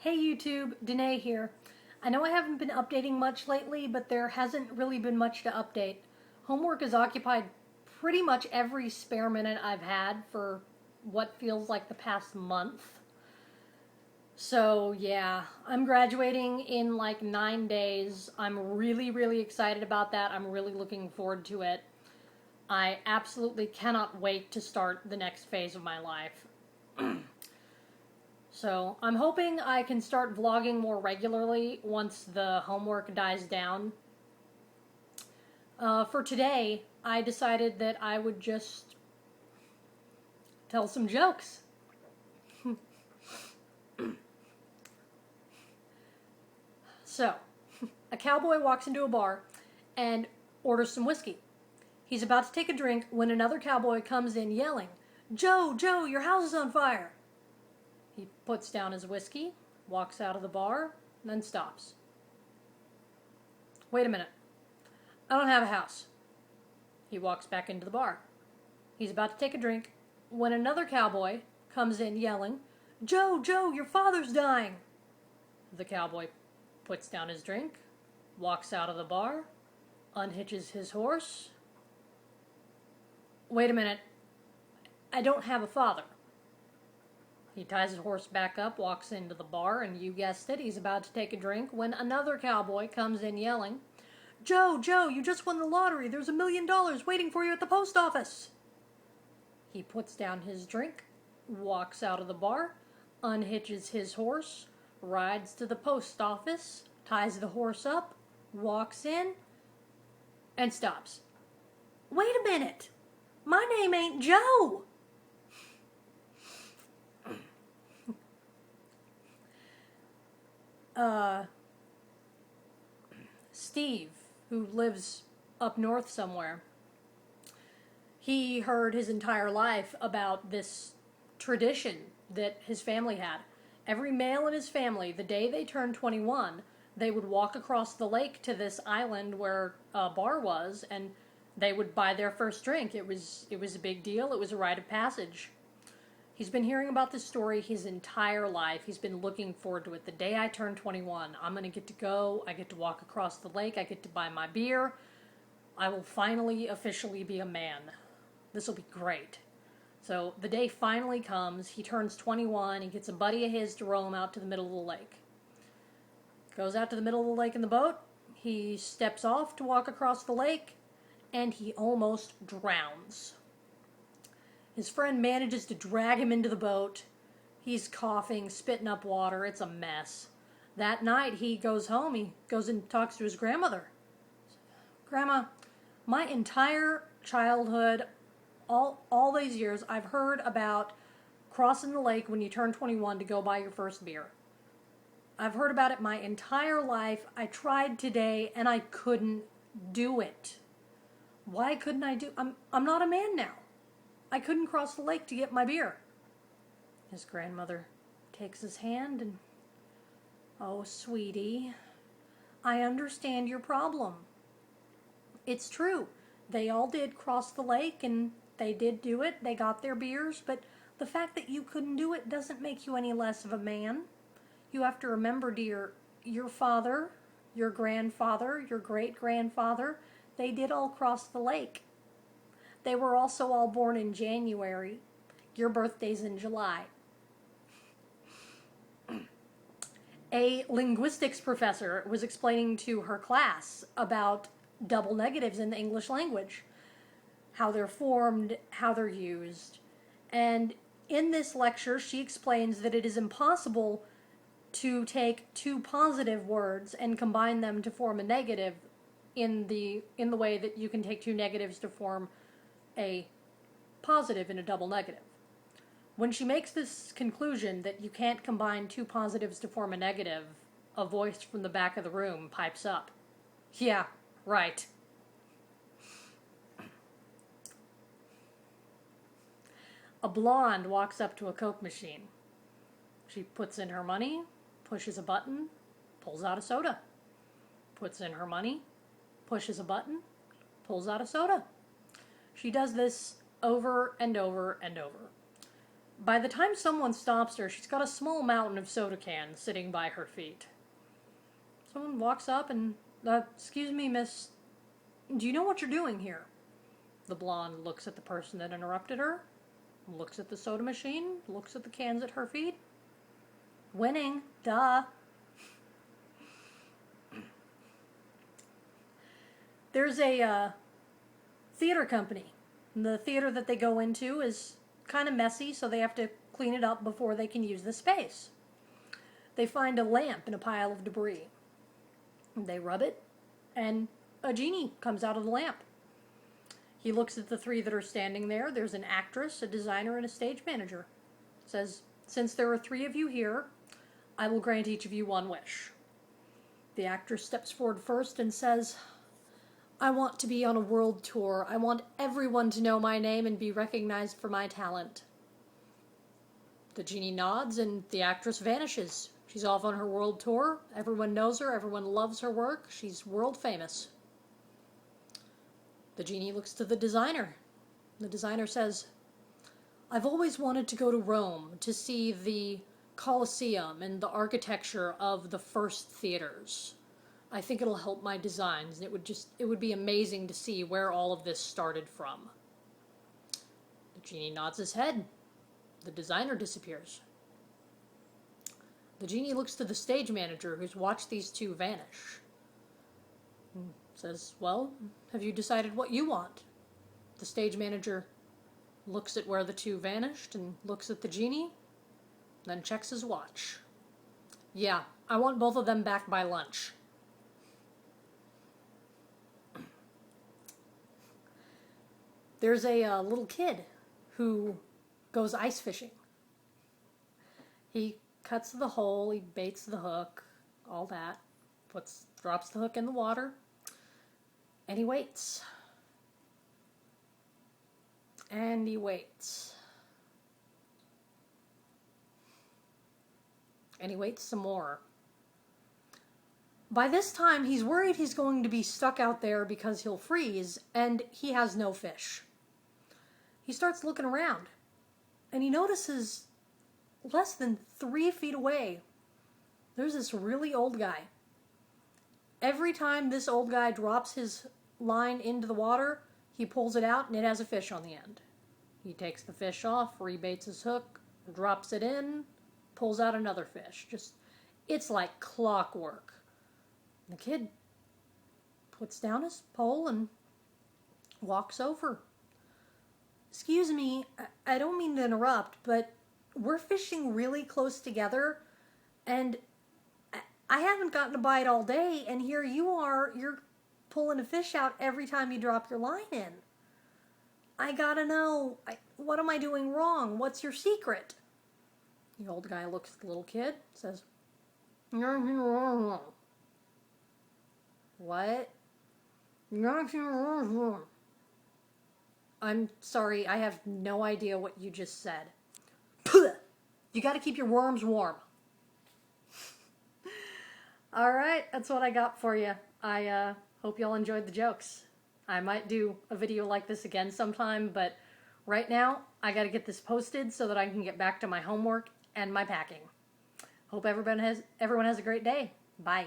Hey YouTube, Danae here. I know I haven't been updating much lately, but there hasn't really been much to update. Homework has occupied pretty much every spare minute I've had for what feels like the past month. So yeah, I'm graduating in like 9 days. I'm really excited about that. I'm really looking forward to it. I absolutely cannot wait to start the next phase of my life. So I'm hoping I can start vlogging more regularly once the homework dies down. For today, I decided that I would just tell some jokes. So, a cowboy walks into a bar and orders some whiskey. He's about to take a drink when another cowboy comes in yelling, "Joe, Joe, your house is on fire!" He puts down his whiskey, walks out of the bar, and then stops. "Wait a minute. I don't have a house." He walks back into the bar. He's about to take a drink when another cowboy comes in yelling, "Joe, Joe, your father's dying!" The cowboy puts down his drink, walks out of the bar, unhitches his horse. "Wait a minute. I don't have a father." He ties his horse back up, walks into the bar, and you guessed it, he's about to take a drink when another cowboy comes in yelling, "Joe, Joe, you just won the lottery. There's $1 million waiting for you at the post office." He puts down his drink, walks out of the bar, unhitches his horse, rides to the post office, ties the horse up, walks in, and stops. "Wait a minute. My name ain't Joe." Steve, who lives up north somewhere, he heard his entire life about this tradition that his family had. Every male in his family, the day they turned 21, they would walk across the lake to this island where a bar was, and they would buy their first drink. It was a big deal. It was a rite of passage. He's been hearing about this story his entire life. He's been looking forward to it. The day I turn 21, I'm going to get to go. I get to walk across the lake. I get to buy my beer. I will finally officially be a man. This will be great. So the day finally comes. He turns 21. He gets a buddy of his to row him out to the middle of the lake. Goes out to the middle of the lake in the boat. He steps off to walk across the lake, and he almost drowns. His friend manages to drag him into the boat. He's coughing, spitting up water. It's a mess. That night, he goes home. He goes and talks to his grandmother. "Grandma, my entire childhood, all these years, I've heard about crossing the lake when you turn 21 to go buy your first beer. I've heard about it my entire life. I tried today, and I couldn't do it. Why couldn't I do? I'm not a man now. I couldn't cross the lake to get my beer." His grandmother takes his hand and, "Oh, sweetie, I understand your problem. It's true. They all did cross the lake and they did do it. They got their beers, but the fact that you couldn't do it doesn't make you any less of a man. You have to remember, dear, your father, your grandfather, your great-grandfather, they did all cross the lake. They were also all born in January. Your birthday's in July." A linguistics professor was explaining to her class about double negatives in the English language, how they're formed, how they're used. And in this lecture, she explains that it is impossible to take two positive words and combine them to form a negative in the way that you can take two negatives to form a positive in a double negative. When she makes this conclusion that you can't combine two positives to form a negative, a voice from the back of the room pipes up. "Yeah, right." A blonde walks up to a Coke machine. She puts in her money, pushes a button, pulls out a soda. Puts in her money, pushes a button, pulls out a soda. She does this over and over and over. By the time someone stops her, she's got a small mountain of soda cans sitting by her feet. Someone walks up and, excuse me, miss, do you know what you're doing here? The blonde looks at the person that interrupted her, looks at the soda machine, looks at the cans at her feet. Winning, duh. There's a theater company. The theater that they go into is kind of messy, so they have to clean it up before they can use the space. They find a lamp in a pile of debris. They rub it, and a genie comes out of the lamp. He looks at the three that are standing there. There's an actress, a designer, and a stage manager. Says, since there are three of you here, I will grant each of you one wish. The actress steps forward first and says, I want to be on a world tour. I want everyone to know my name and be recognized for my talent. The genie nods and the actress vanishes. She's off on her world tour. Everyone knows her. Everyone loves her work. She's world famous. The genie looks to the designer. The designer says, I've always wanted to go to Rome to see the Colosseum and the architecture of the first theaters. I think it'll help my designs. It would be amazing to see where all of this started from. The genie nods his head. The designer disappears. The genie looks to the stage manager who's watched these two vanish. And says, well, have you decided what you want? The stage manager looks at where the two vanished and looks at the genie, then checks his watch. Yeah, I want both of them back by lunch. There's a little kid who goes ice fishing. He cuts the hole, he baits the hook, all that, drops the hook in the water, and he waits. And he waits. And he waits some more. By this time, he's worried he's going to be stuck out there because he'll freeze, and he has no fish. He starts looking around, and he notices less than 3 feet away, there's this really old guy. Every time this old guy drops his line into the water, he pulls it out, and it has a fish on the end. He takes the fish off, rebaits his hook, drops it in, pulls out another fish. It's like clockwork. The kid puts down his pole and walks over. Excuse me, I don't mean to interrupt, but we're fishing really close together, and I haven't gotten a bite all day, and here you are, you're pulling a fish out every time you drop your line in. I gotta know, what am I doing wrong? What's your secret? The old guy looks at the little kid, says, nothing wrong. What? Nothing wrong. I'm sorry, I have no idea what you just said. Puh! You gotta keep your worms warm. Alright, that's what I got for you. I hope y'all enjoyed the jokes. I might do a video like this again sometime, but right now, I gotta get this posted so that I can get back to my homework and my packing. Hope everyone has a great day. Bye.